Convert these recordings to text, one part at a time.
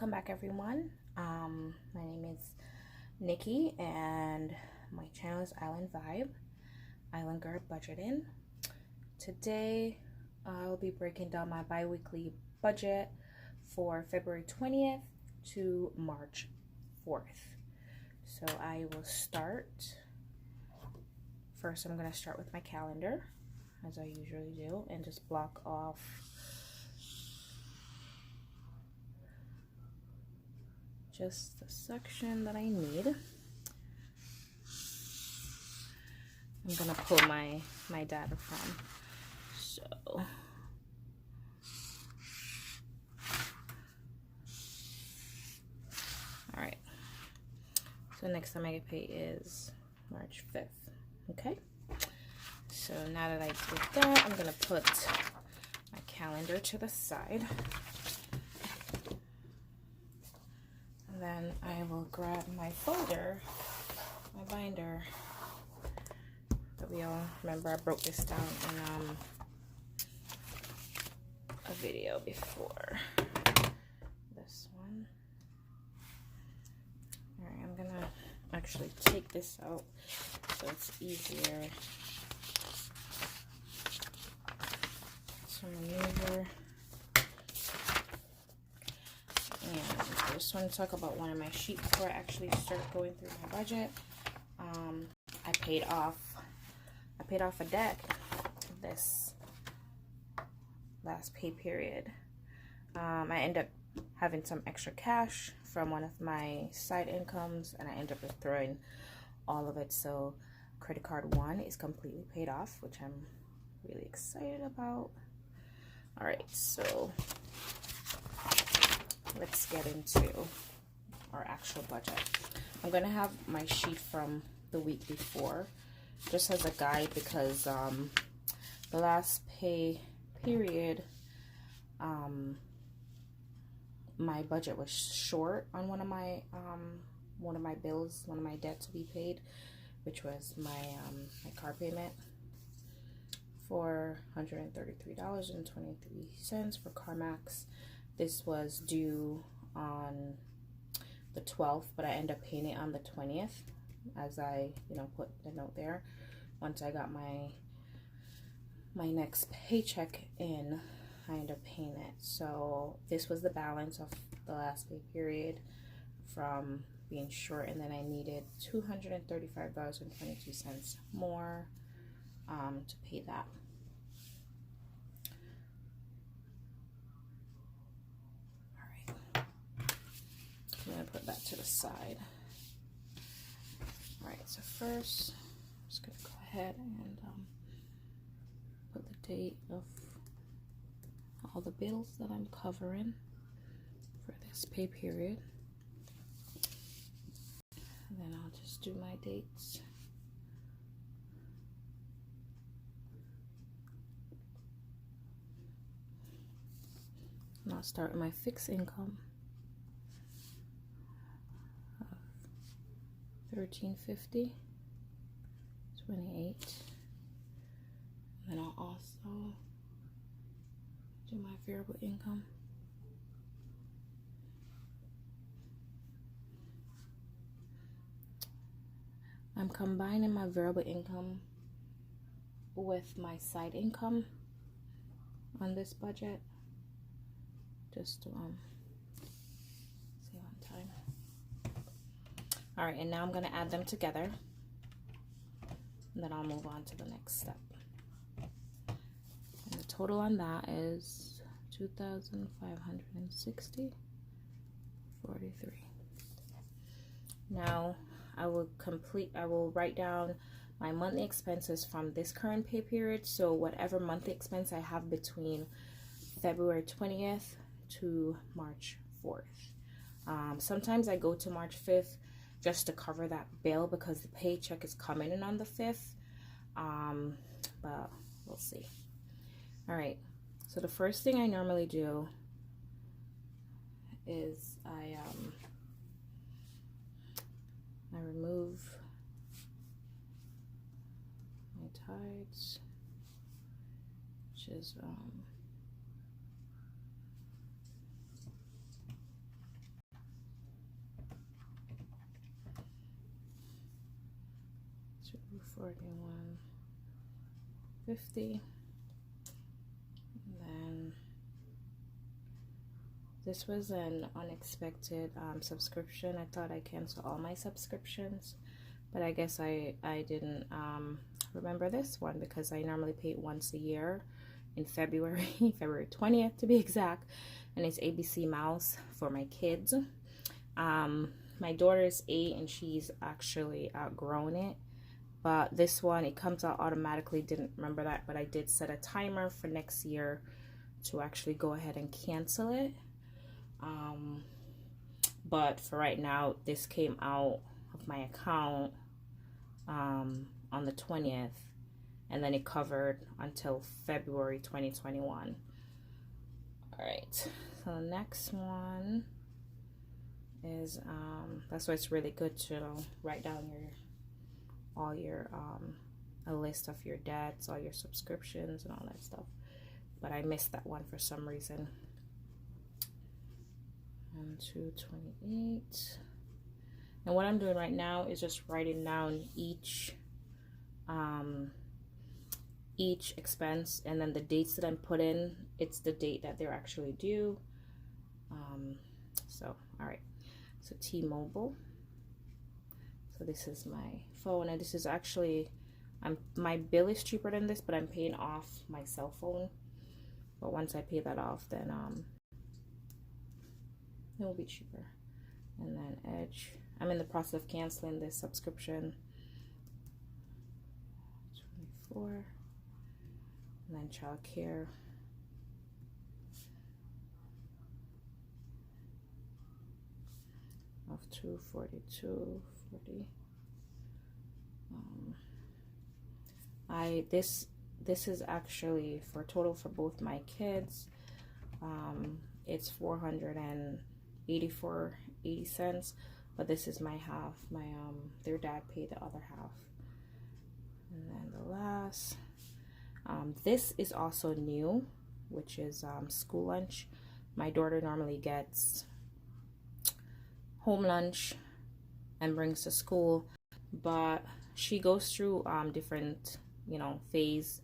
Welcome back, everyone. My name is Nikki, and my channel is Island Vibe, Island Girl Budgeting. Today, I'll be breaking down my bi-weekly budget for February 20th to March 4th. So I will start. First, I'm going to start with my calendar, as I usually do, and just block off just the section that I need. I'm gonna pull my data from. So all right, so next time I get paid is March 5th. Okay, so now that I did that, I'm gonna put my calendar to the side. Then I will grab my folder, my binder that we all remember. I broke this down in a video before. This one. Alright, I'm gonna actually take this out so it's easier to maneuver. And I just want to talk about one of my sheets before I actually start going through my budget. I paid off a debt this last pay period. I ended up having some extra cash from one of my side incomes, and I ended up throwing all of it. So credit card 1 is completely paid off, which I'm really excited about. All right, so let's get into our actual budget. I'm gonna have my sheet from the week before just as a guide, because the last pay period my budget was short on one of my bills, one of my debts to be paid, which was my car payment for $133.23 for CarMax. This was due on the 12th, but I ended up paying it on the 20th, as I, put the note there. Once I got my next paycheck in, I ended up paying it. So this was the balance of the last pay period from being short, and then I needed $235.22 more to pay that. I'm going to put that to the side. Alright, so first, I'm just going to go ahead and put the date of all the bills that I'm covering for this pay period. And then I'll just do my dates. And I'll start with my fixed income. $13.50, 28. And then I'll also do my variable income. I'm combining my variable income with my side income on this budget, just to save on time. All right, and now I'm going to add them together, and then I'll move on to the next step. And the total on that is $2,560.43. Now I will write down my monthly expenses from this current pay period. So whatever monthly expense I have between February 20th to March 4th. Sometimes I go to March 5th just to cover that bill, because the paycheck is coming in on the 5th. But we'll see. All right, so the first thing I normally do is I remove my tides, which is $41.50. Then this was an unexpected subscription. I thought I canceled all my subscriptions, but I guess I didn't remember this one because I normally pay it once a year in February, February 20th to be exact, and it's ABC Mouse for my kids. My daughter is 8 and she's actually outgrown it, but this one, it comes out automatically. Didn't remember that, but I did set a timer for next year to actually go ahead and cancel it. But for right now, this came out of my account on the 20th, and then it covered until February 2021. All right, so the next one is that's why it's really good to write down a list of your debts, all your subscriptions and all that stuff. But I missed that one for some reason. And 228. And what I'm doing right now is just writing down each expense, and then the dates that I'm put in, it's the date that they're actually due. So all right, so T-Mobile. So this is my phone, and this is actually my bill is cheaper than this, but I'm paying off my cell phone. But once I pay that off, then it will be cheaper. And then Edge, I'm in the process of canceling this subscription. 24. And then child care. Of 242.40. This is actually for total for both my kids. It's $484.80, but this is my half. My their dad paid the other half. And then the last, this is also new, which is school lunch. My daughter normally gets home lunch and brings to school, but she goes through different phase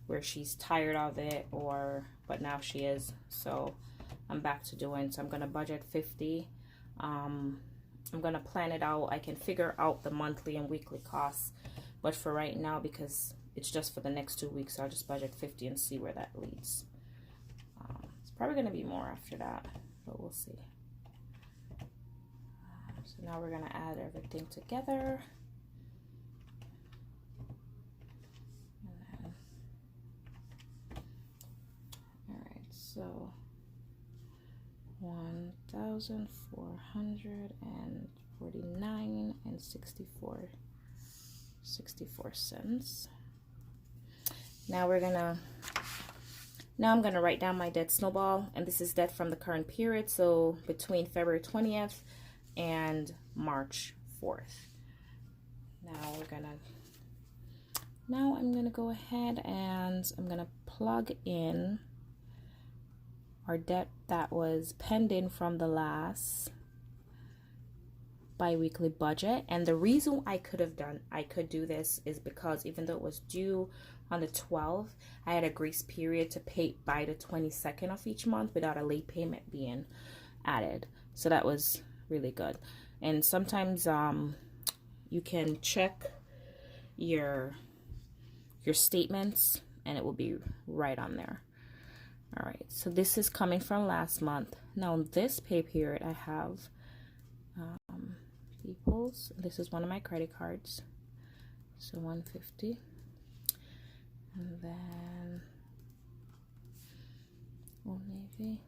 where she's tired of it, but now she is, so I'm back to doing. So I'm gonna budget 50. I'm gonna plan it out. I can figure out the monthly and weekly costs, but for right now, because it's just for the next 2 weeks, I'll just budget 50 and see where that leads. It's probably gonna be more after that, but we'll see. So now we're gonna add everything together. So 1,449 and 64 cents. Now I'm gonna write down my debt snowball, and this is debt from the current period, so between February 20th and March 4th. Now I'm gonna go ahead and I'm gonna plug in our debt that was pending from the last bi-weekly budget. And the reason I could do this is because even though it was due on the 12th, I had a grace period to pay by the 22nd of each month without a late payment being added. So that was really good. And sometimes you can check your statements and it will be right on there. All right, so this is coming from last month. Now in this pay period, I have People's. This is one of my credit cards, so $150, and then Old Navy,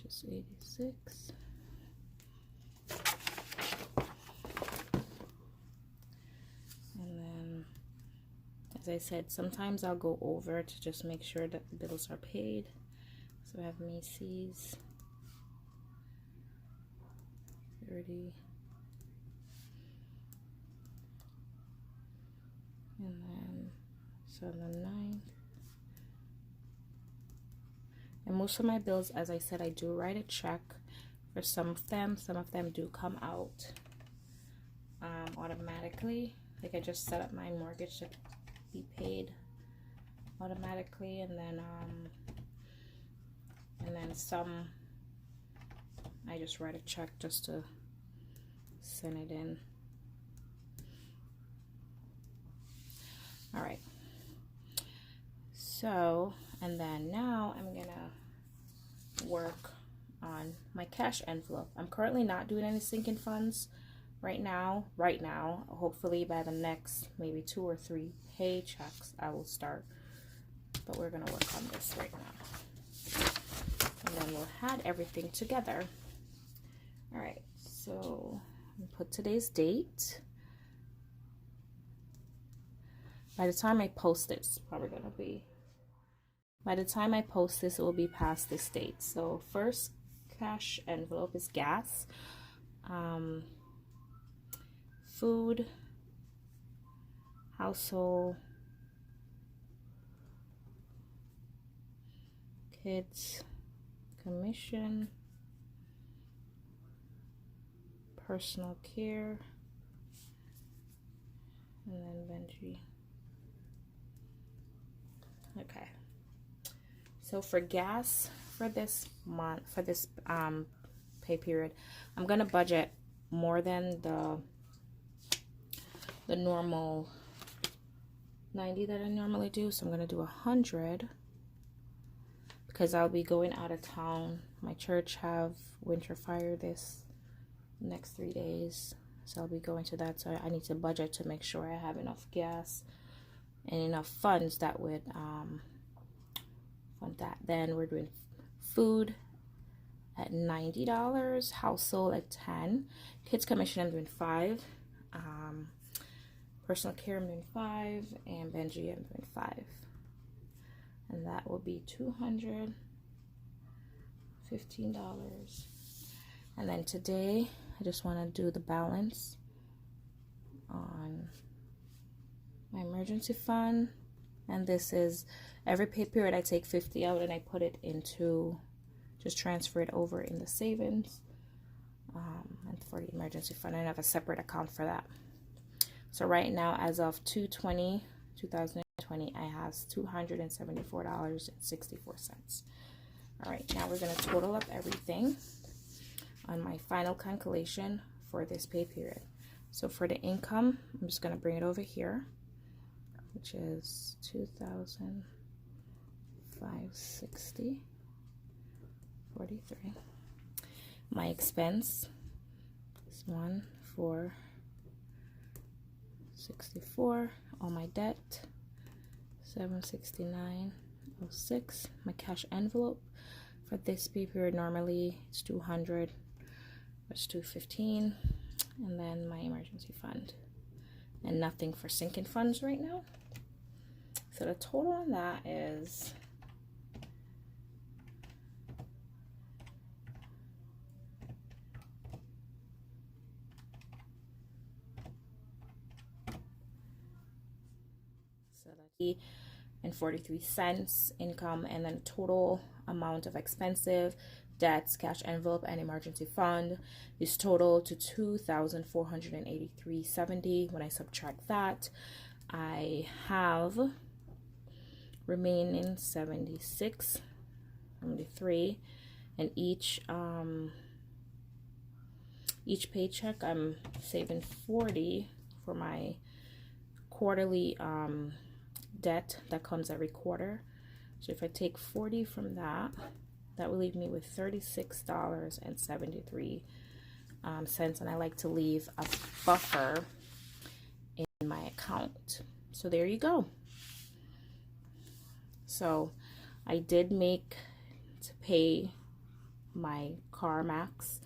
just $86. As I said, sometimes I'll go over to just make sure that the bills are paid. So I have Macy's, 30, and then so the 9th. And most of my bills, as I said, I do write a check for some of them. Some of them do come out automatically. Like I just set up my mortgage to be paid automatically, and then some I just write a check just to send it in. All right. So, and then now I'm gonna work on my cash envelope. I'm currently not doing any sinking funds right now. Hopefully by the next maybe 2 or 3 paychecks I will start. But we're gonna work on this right now. And then we'll add everything together. All right, so put today's date. By the time I post this, probably gonna be, by the time I post this, it will be past this date. So first cash envelope is gas, food, household, kids, commission, personal care, and then Benji. Okay, so for gas for this month, for this pay period, I'm gonna budget more than the normal 90 that I normally do. So I'm gonna do 100 because I'll be going out of town. My church have winter fire this next 3 days, so I'll be going to that. So I need to budget to make sure I have enough gas and enough funds that would fund that. Then we're doing food at $90, household at 10, kids commission I'm doing 5, personal care I'm doing 5, and Benji I'm doing 5, and that will be $215. And then today I just want to do the balance on my emergency fund, and this is every pay period I take 50 out and I put it into, just transfer it over in the savings, and for the emergency fund I have a separate account for that. So right now, as of 2020, I have $274.64. All right, now we're going to total up everything on my final calculation for this pay period. So for the income, I'm just going to bring it over here, which is $2,560.43. My expense is $1,464. All my debt, $769.06. My cash envelope for this pay period normally it's 200, it's 215, and then my emergency fund, and nothing for sinking funds right now. So the total on that is and 43 cents income, and then total amount of expensive, debts, cash envelope, and emergency fund is total to $2,483.70. When I subtract that, I have remaining $76.73, and each paycheck I'm saving $40 for my quarterly debt that comes every quarter. So if I take 40 from that, that will leave me with $36.73, and I like to leave a buffer in my account. So there you go. So I did make to pay my CarMax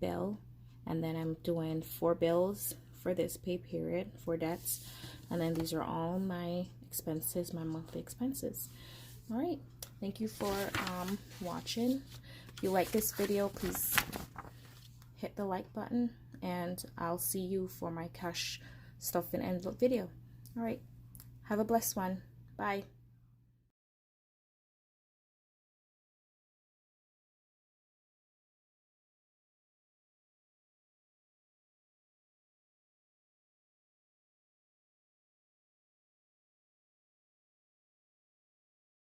bill, and then I'm doing 4 bills for this pay period, 4 debts, and then these are all my expenses, my monthly expenses. All right, thank you for watching. If you like this video, please hit the like button, and I'll see you for my cash stuff and envelope video. All right, have a blessed one. Bye.